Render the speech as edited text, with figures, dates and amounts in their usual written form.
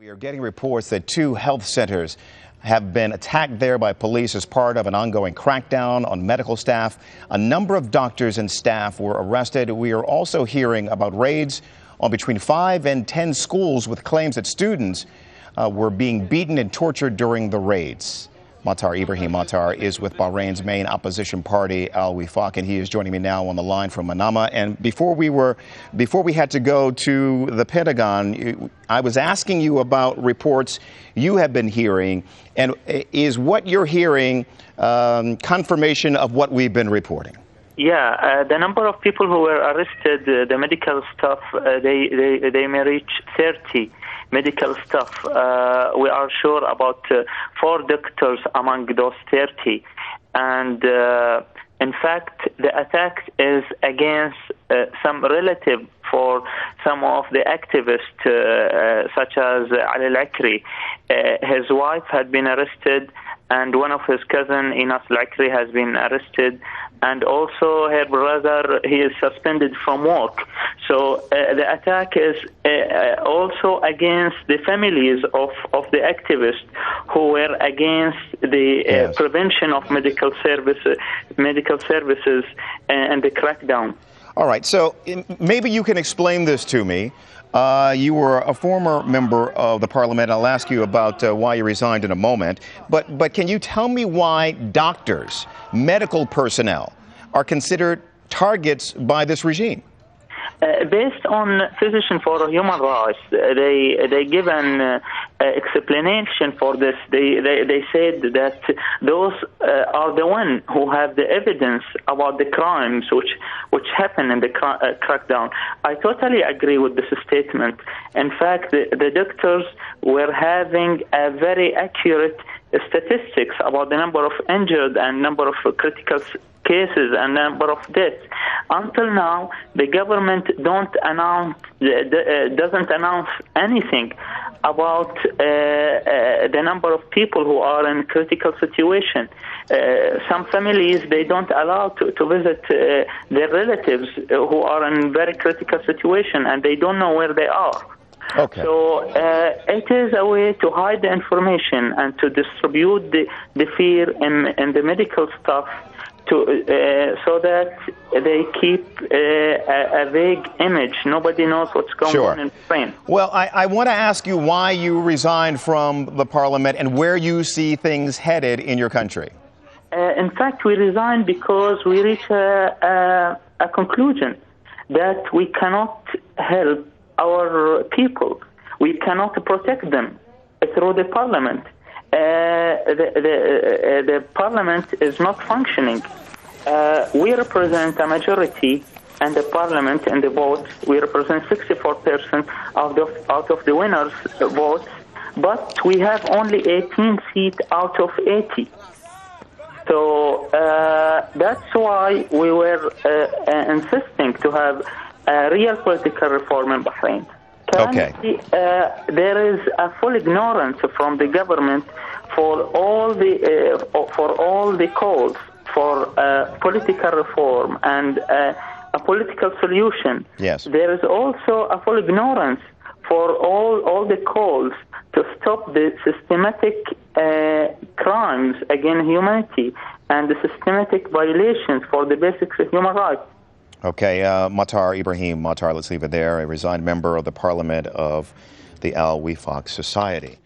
We are getting reports that 2 health centers have been attacked there by police as part of an ongoing crackdown on medical staff. A number of doctors and staff were arrested. We are also hearing about raids on between 5 and 10 schools with claims that students were being beaten and tortured during the raids. Mattar Ibrahim Mattar is with Bahrain's main opposition party, Wefaq, and he is joining me now on the line from Manama. And before we had to go to the Pentagon, I was asking you about reports you have been hearing, and is what you're hearing confirmation of what we've been reporting? Yeah, the number of people who were arrested, the medical staff, they may reach 30 medical staff. We are sure about 4 doctors among those 30. And in fact, the attack is against some relative for some of the activists, such as Ali Al-Akri. His wife had been arrested, and one of his cousins, Inas Al-Akri, has been arrested. And also her brother, he is suspended from work. So the attack is also against the families of the activists who were against the prevention of medical services and the crackdown. All right, so maybe you can explain this to me. You were a former member of the parliament. I'll ask you about why you resigned in a moment. But can you tell me why doctors, medical personnel, are considered targets by this regime? Based on Physicians for Human Rights, they give an explanation for this. They said that those are the ones who have the evidence about the crimes which happened in the crackdown. I totally agree with this statement. In fact, the doctors were having a very accurate statistics about the number of injured and number of critical cases and number of deaths. Until now, the government doesn't announce anything about the number of people who are in critical situation. Some families, they don't allow to visit their relatives who are in very critical situation, and they don't know where they are. Okay. So it is a way to hide the information and to distribute the fear in the medical staff so that they keep a vague image. Nobody knows what's going on in Bahrain. Well, I want to ask you why you resigned from the parliament and where you see things headed in your country. In fact, we resigned because we reached a conclusion that we cannot help our people. We cannot protect them through the parliament. The parliament is not functioning. We represent a majority in the parliament in the votes. We represent 64% out of the winners' votes, but we have only 18 seats out of 80. So that's why we were insisting to have a real political reform in Bahrain. Currently, there is a full ignorance from the government for all the calls for political reform and a political solution. Yes. There is also a full ignorance for all the calls to stop the systematic crimes against humanity and the systematic violations for the basic human rights. Okay, Mattar Ibrahim Mattar, let's leave it there, a resigned member of the parliament of the Al-Wefaq Society.